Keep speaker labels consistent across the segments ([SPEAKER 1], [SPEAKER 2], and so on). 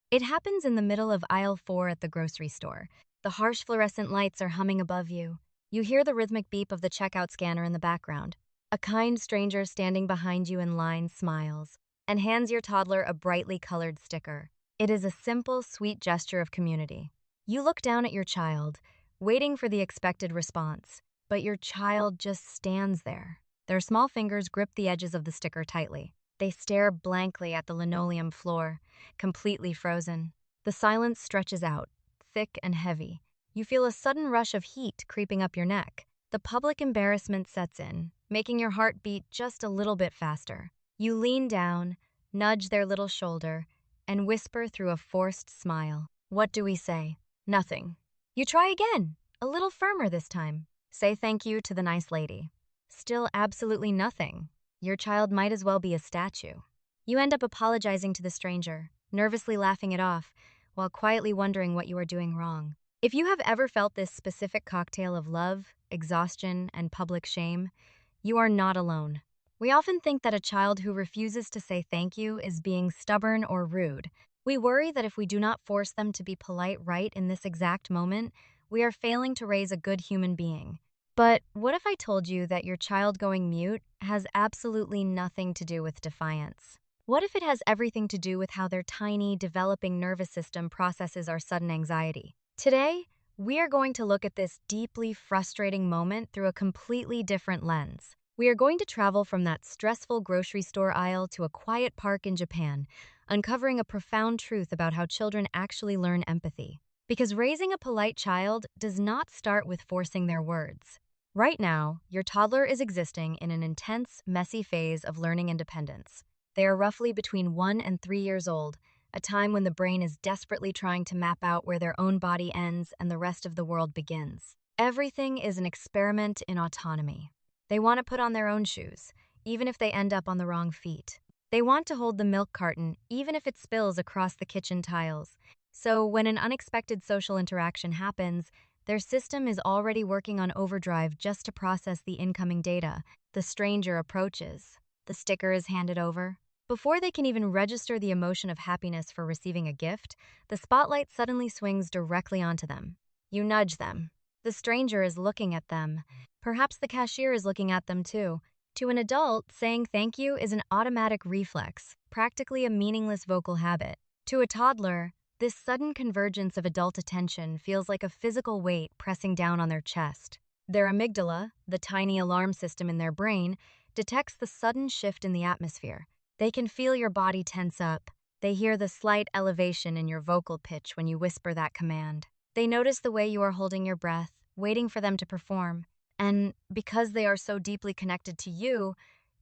[SPEAKER 1] It happens in the middle of aisle 4 at the grocery store. The harsh fluorescent lights are humming above you. You hear the rhythmic beep of the checkout scanner in the background. A kind stranger standing behind you in line smiles and hands your toddler a brightly colored sticker. It is a simple, sweet gesture of community. You look down at your child, waiting for the expected response, but your child just stands there. Their small fingers grip the edges of the sticker tightly. They stare blankly at the linoleum floor, completely frozen. The silence stretches out, thick and heavy. You feel a sudden rush of heat creeping up your neck. The public embarrassment sets in, making your heart beat just a little bit faster. You lean down, nudge their little shoulder, and whisper through a forced smile. What do we say? Nothing. You try again, a little firmer this time. Say thank you to the nice lady. Still absolutely nothing. Your child might as well be a statue. You end up apologizing to the stranger, nervously laughing it off, while quietly wondering what you are doing wrong. If you have ever felt this specific cocktail of love, exhaustion, and public shame, you are not alone. We often think that a child who refuses to say thank you is being stubborn or rude. We worry that if we do not force them to be polite right in this exact moment, we are failing to raise a good human being. But what if I told you that your child going mute has absolutely nothing to do with defiance? What if it has everything to do with how their tiny, developing nervous system processes our sudden anxiety? Today, we are going to look at this deeply frustrating moment through a completely different lens. We are going to travel from that stressful grocery store aisle to a quiet park in Japan, uncovering a profound truth about how children actually learn empathy. Because raising a polite child does not start with forcing their words. Right now, your toddler is existing in an intense, messy phase of learning independence. They are roughly between 1 and 3 years old, a time when the brain is desperately trying to map out where their own body ends and the rest of the world begins. Everything is an experiment in autonomy. They want to put on their own shoes, even if they end up on the wrong feet. They want to hold the milk carton, even if it spills across the kitchen tiles. So when an unexpected social interaction happens, their system is already working on overdrive just to process the incoming data. The stranger approaches. The sticker is handed over. Before they can even register the emotion of happiness for receiving a gift, the spotlight suddenly swings directly onto them. You nudge them. The stranger is looking at them. Perhaps the cashier is looking at them too. To an adult, saying thank you is an automatic reflex, practically a meaningless vocal habit. To a toddler, this sudden convergence of adult attention feels like a physical weight pressing down on their chest. Their amygdala, the tiny alarm system in their brain, detects the sudden shift in the atmosphere. They can feel your body tense up. They hear the slight elevation in your vocal pitch when you whisper that command. They notice the way you are holding your breath, waiting for them to perform. And because they are so deeply connected to you,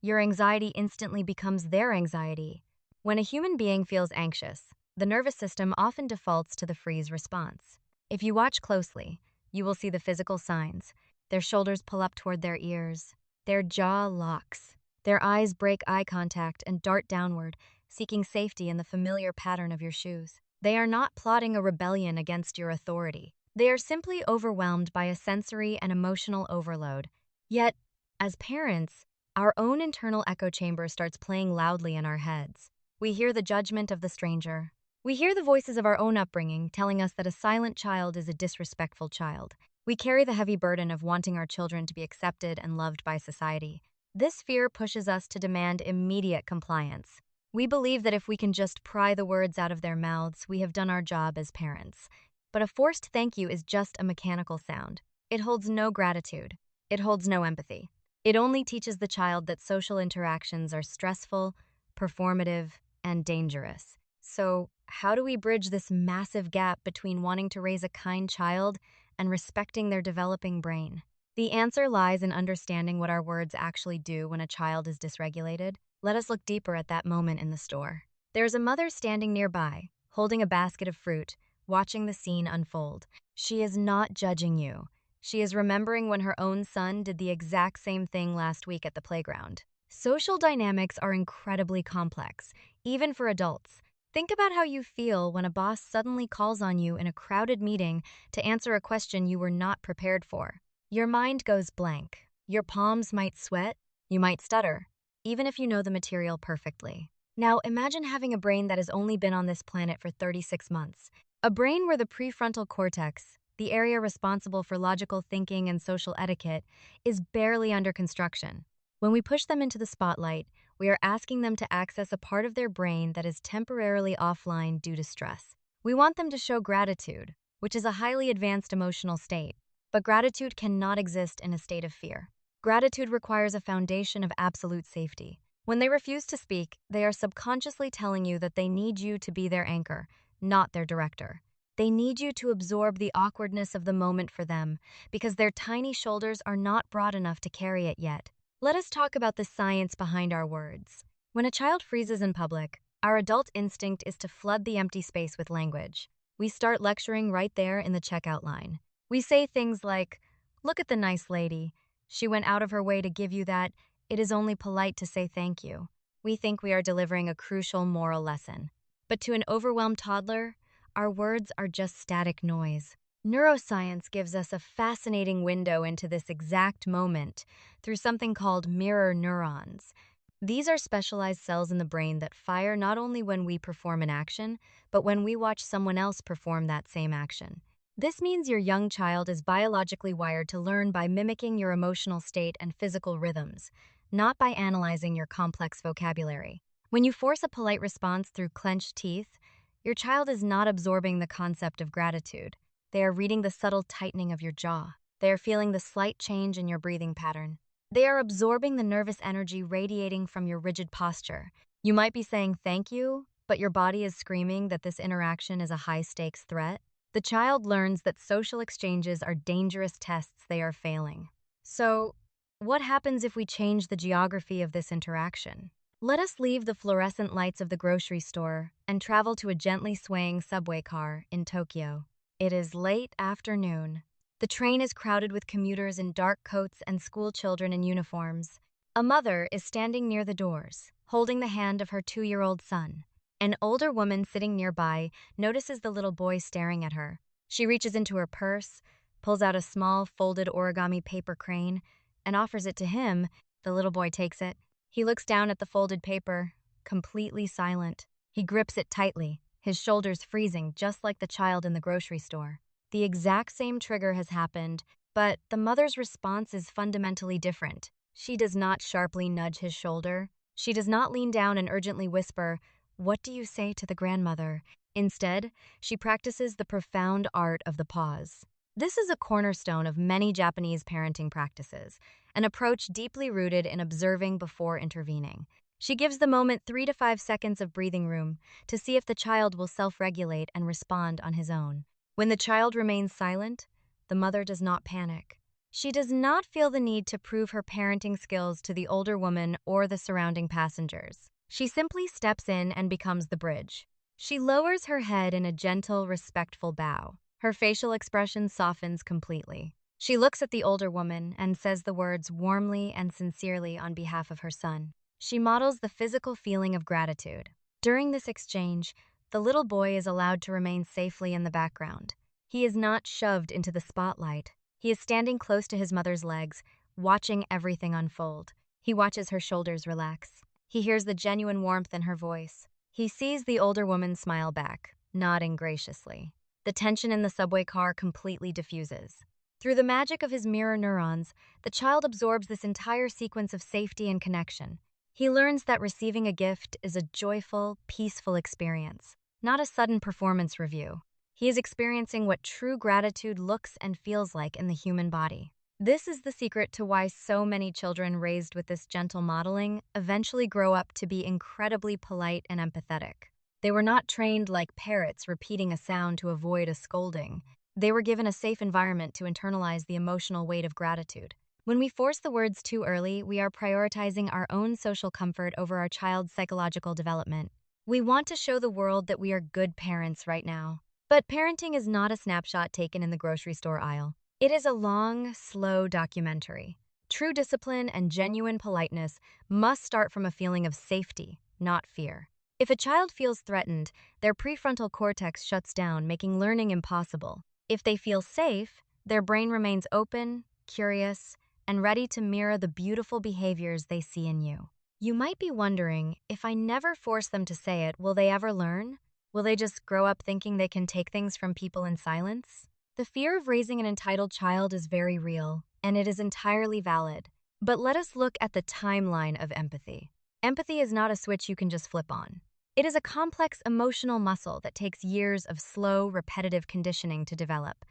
[SPEAKER 1] your anxiety instantly becomes their anxiety. When a human being feels anxious, the nervous system often defaults to the freeze response. If you watch closely, you will see the physical signs. Their shoulders pull up toward their ears. Their jaw locks. Their eyes break eye contact and dart downward, seeking safety in the familiar pattern of your shoes. They are not plotting a rebellion against your authority. They are simply overwhelmed by a sensory and emotional overload. Yet, as parents, our own internal echo chamber starts playing loudly in our heads. We hear the judgment of the stranger. We hear the voices of our own upbringing telling us that a silent child is a disrespectful child. We carry the heavy burden of wanting our children to be accepted and loved by society. This fear pushes us to demand immediate compliance. We believe that if we can just pry the words out of their mouths, we have done our job as parents. But a forced thank you is just a mechanical sound. It holds no gratitude. It holds no empathy. It only teaches the child that social interactions are stressful, performative, and dangerous. So, how do we bridge this massive gap between wanting to raise a kind child and respecting their developing brain? The answer lies in understanding what our words actually do when a child is dysregulated. Let us look deeper at that moment in the store. There's a mother standing nearby, holding a basket of fruit, watching the scene unfold. She is not judging you. She is remembering when her own son did the exact same thing last week at the playground. Social dynamics are incredibly complex, even for adults. Think about how you feel when a boss suddenly calls on you in a crowded meeting to answer a question you were not prepared for. Your mind goes blank. Your palms might sweat. You might stutter, even if you know the material perfectly. Now, imagine having a brain that has only been on this planet for 36 months. A brain where the prefrontal cortex, the area responsible for logical thinking and social etiquette, is barely under construction. When we push them into the spotlight, we are asking them to access a part of their brain that is temporarily offline due to stress. We want them to show gratitude, which is a highly advanced emotional state. But gratitude cannot exist in a state of fear. Gratitude requires a foundation of absolute safety. When they refuse to speak, they are subconsciously telling you that they need you to be their anchor, not their director. They need you to absorb the awkwardness of the moment for them because their tiny shoulders are not broad enough to carry it yet. Let us talk about the science behind our words. When a child freezes in public, our adult instinct is to flood the empty space with language. We start lecturing right there in the checkout line. We say things like, "Look at the nice lady. She went out of her way to give you that. It is only polite to say thank you." We think we are delivering a crucial moral lesson. But to an overwhelmed toddler, our words are just static noise. Neuroscience gives us a fascinating window into this exact moment through something called mirror neurons. These are specialized cells in the brain that fire not only when we perform an action, but when we watch someone else perform that same action. This means your young child is biologically wired to learn by mimicking your emotional state and physical rhythms, not by analyzing your complex vocabulary. When you force a polite response through clenched teeth, your child is not absorbing the concept of gratitude. They are reading the subtle tightening of your jaw. They are feeling the slight change in your breathing pattern. They are absorbing the nervous energy radiating from your rigid posture. You might be saying thank you, but your body is screaming that this interaction is a high-stakes threat. The child learns that social exchanges are dangerous tests they are failing. So, what happens if we change the geography of this interaction? Let us leave the fluorescent lights of the grocery store and travel to a gently swaying subway car in Tokyo. It is late afternoon. The train is crowded with commuters in dark coats and school children in uniforms. A mother is standing near the doors, holding the hand of her 2-year-old son. An older woman sitting nearby notices the little boy staring at her. She reaches into her purse, pulls out a small folded origami paper crane, and offers it to him. The little boy takes it. He looks down at the folded paper, completely silent. He grips it tightly, his shoulders freezing just like the child in the grocery store. The exact same trigger has happened, but the mother's response is fundamentally different. She does not sharply nudge his shoulder. She does not lean down and urgently whisper, "What do you say to the grandmother?" Instead, she practices the profound art of the pause. This is a cornerstone of many Japanese parenting practices, an approach deeply rooted in observing before intervening. She gives the moment 3 to 5 seconds of breathing room to see if the child will self-regulate and respond on his own. When the child remains silent, the mother does not panic. She does not feel the need to prove her parenting skills to the older woman or the surrounding passengers. She simply steps in and becomes the bridge. She lowers her head in a gentle, respectful bow. Her facial expression softens completely. She looks at the older woman and says the words warmly and sincerely on behalf of her son. She models the physical feeling of gratitude. During this exchange, the little boy is allowed to remain safely in the background. He is not shoved into the spotlight. He is standing close to his mother's legs, watching everything unfold. He watches her shoulders relax. He hears the genuine warmth in her voice. He sees the older woman smile back, nodding graciously. The tension in the subway car completely diffuses. Through the magic of his mirror neurons, the child absorbs this entire sequence of safety and connection. He learns that receiving a gift is a joyful, peaceful experience, not a sudden performance review. He is experiencing what true gratitude looks and feels like in the human body. This is the secret to why so many children raised with this gentle modeling eventually grow up to be incredibly polite and empathetic. They were not trained like parrots repeating a sound to avoid a scolding. They were given a safe environment to internalize the emotional weight of gratitude. When we force the words too early, we are prioritizing our own social comfort over our child's psychological development. We want to show the world that we are good parents right now. But parenting is not a snapshot taken in the grocery store aisle. It is a long, slow documentary. True discipline and genuine politeness must start from a feeling of safety, not fear. If a child feels threatened, their prefrontal cortex shuts down, making learning impossible. If they feel safe, their brain remains open, curious, and ready to mirror the beautiful behaviors they see in you. You might be wondering, if I never force them to say it, will they ever learn? Will they just grow up thinking they can take things from people in silence? The fear of raising an entitled child is very real, and it is entirely valid. But let us look at the timeline of empathy. Empathy is not a switch you can just flip on. It is a complex emotional muscle that takes years of slow, repetitive conditioning to develop.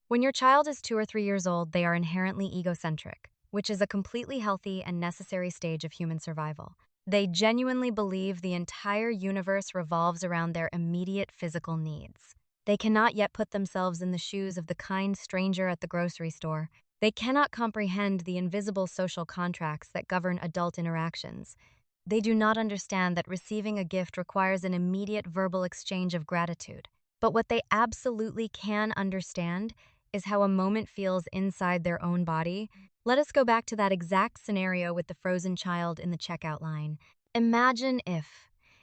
[SPEAKER 1] When your child is 2 or 3 years old, they are inherently egocentric, which is a completely healthy and necessary stage of human survival. They genuinely believe the entire universe revolves around their immediate physical needs. They cannot yet put themselves in the shoes of the kind stranger at the grocery store. They cannot comprehend the invisible social contracts that govern adult interactions. They do not understand that receiving a gift requires an immediate verbal exchange of gratitude. But what they absolutely can understand is how a moment feels inside their own body. Let us go back to that exact scenario with the frozen child in the checkout line. Imagine if,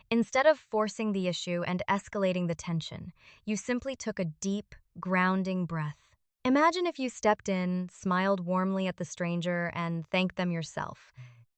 [SPEAKER 1] instead of forcing the issue and escalating the tension, you simply took a deep, grounding breath. Imagine if you stepped in, smiled warmly at the stranger, and thanked them yourself.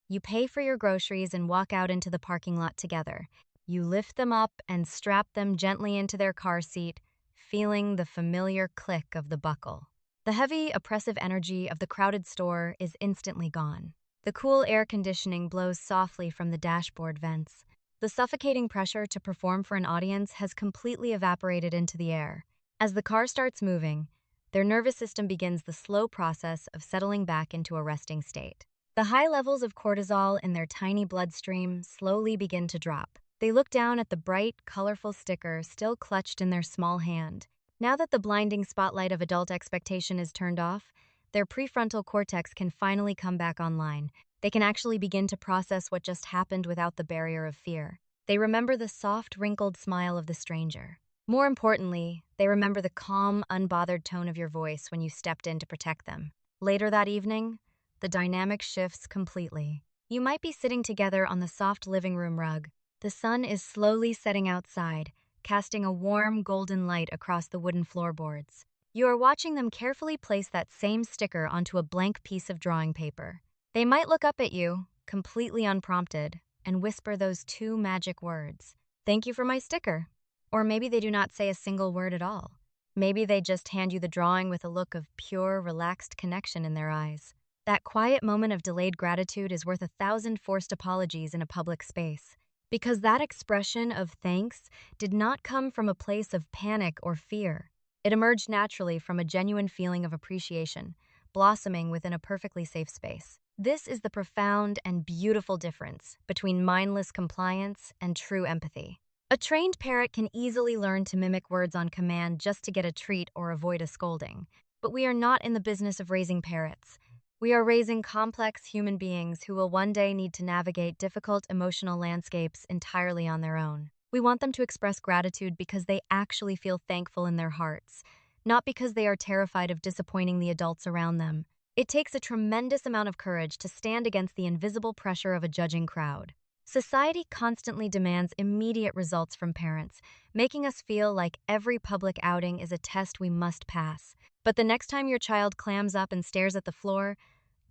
[SPEAKER 1] You pay for your groceries and walk out into the parking lot together. You lift them up and strap them gently into their car seat, feeling the familiar click of the buckle. The heavy, oppressive energy of the crowded store is instantly gone. The cool air conditioning blows softly from the dashboard vents. The suffocating pressure to perform for an audience has completely evaporated into the air. As the car starts moving, their nervous system begins the slow process of settling back into a resting state. The high levels of cortisol in their tiny bloodstream slowly begin to drop. They look down at the bright, colorful sticker still clutched in their small hand. Now that the blinding spotlight of adult expectation is turned off, their prefrontal cortex can finally come back online. They can actually begin to process what just happened without the barrier of fear. They remember the soft, wrinkled smile of the stranger. More importantly, they remember the calm, unbothered tone of your voice when you stepped in to protect them. Later that evening, the dynamic shifts completely. You might be sitting together on the soft living room rug. The sun is slowly setting outside, casting a warm, golden light across the wooden floorboards. You are watching them carefully place that same sticker onto a blank piece of drawing paper. They might look up at you, completely unprompted, and whisper those two magic words, "Thank you for my sticker." Or maybe they do not say a single word at all. Maybe they just hand you the drawing with a look of pure, relaxed connection in their eyes. That quiet moment of delayed gratitude is worth 1,000 forced apologies in a public space, because that expression of thanks did not come from a place of panic or fear. It emerged naturally from a genuine feeling of appreciation, blossoming within a perfectly safe space. This is the profound and beautiful difference between mindless compliance and true empathy. A trained parrot can easily learn to mimic words on command just to get a treat or avoid a scolding. But we are not in the business of raising parrots. We are raising complex human beings who will one day need to navigate difficult emotional landscapes entirely on their own. We want them to express gratitude because they actually feel thankful in their hearts, not because they are terrified of disappointing the adults around them. It takes a tremendous amount of courage to stand against the invisible pressure of a judging crowd. Society constantly demands immediate results from parents, making us feel like every public outing is a test we must pass. But the next time your child clams up and stares at the floor,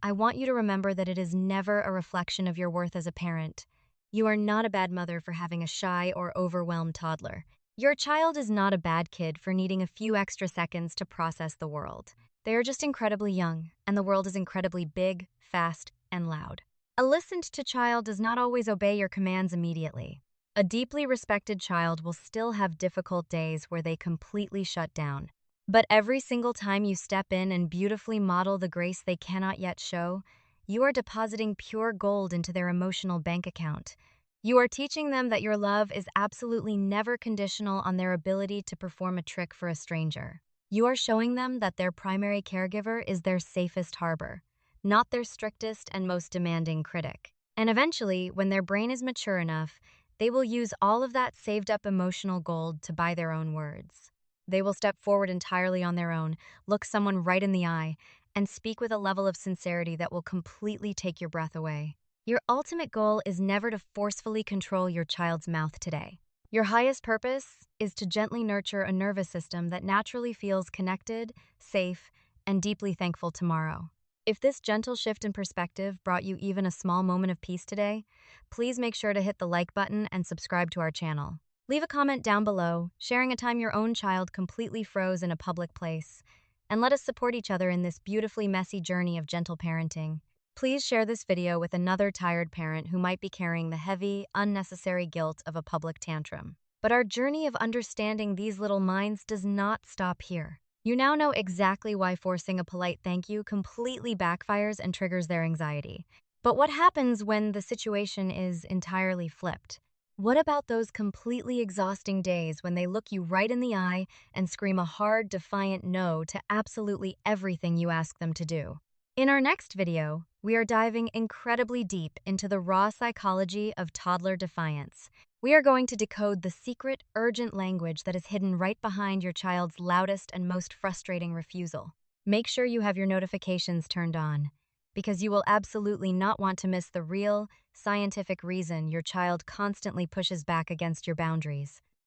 [SPEAKER 1] I want you to remember that it is never a reflection of your worth as a parent. You are not a bad mother for having a shy or overwhelmed toddler. Your child is not a bad kid for needing a few extra seconds to process the world. They are just incredibly young, and the world is incredibly big, fast, and loud. A listened to child does not always obey your commands immediately. A deeply respected child will still have difficult days where they completely shut down. But every single time you step in and beautifully model the grace they cannot yet show, you are depositing pure gold into their emotional bank account. You are teaching them that your love is absolutely never conditional on their ability to perform a trick for a stranger. You are showing them that their primary caregiver is their safest harbor, not their strictest and most demanding critic. And eventually, when their brain is mature enough, they will use all of that saved up emotional gold to buy their own words. They will step forward entirely on their own, look someone right in the eye, and speak with a level of sincerity that will completely take your breath away. Your ultimate goal is never to forcefully control your child's mouth today. Your highest purpose is to gently nurture a nervous system that naturally feels connected, safe, and deeply thankful tomorrow. If this gentle shift in perspective brought you even a small moment of peace today, please make sure to hit the like button and subscribe to our channel. Leave a comment down below, sharing a time your own child completely froze in a public place. And let us support each other in this beautifully messy journey of gentle parenting. Please share this video with another tired parent who might be carrying the heavy, unnecessary guilt of a public tantrum. But our journey of understanding these little minds does not stop here. You now know exactly why forcing a polite thank you completely backfires and triggers their anxiety. But what happens when the situation is entirely flipped? What about those completely exhausting days when they look you right in the eye and scream a hard, defiant no to absolutely everything you ask them to do? In our next video, we are diving incredibly deep into the raw psychology of toddler defiance. We are going to decode the secret, urgent language that is hidden right behind your child's loudest and most frustrating refusal. Make sure you have your notifications turned on, because you will absolutely not want to miss the real, scientific reason your child constantly pushes back against your boundaries.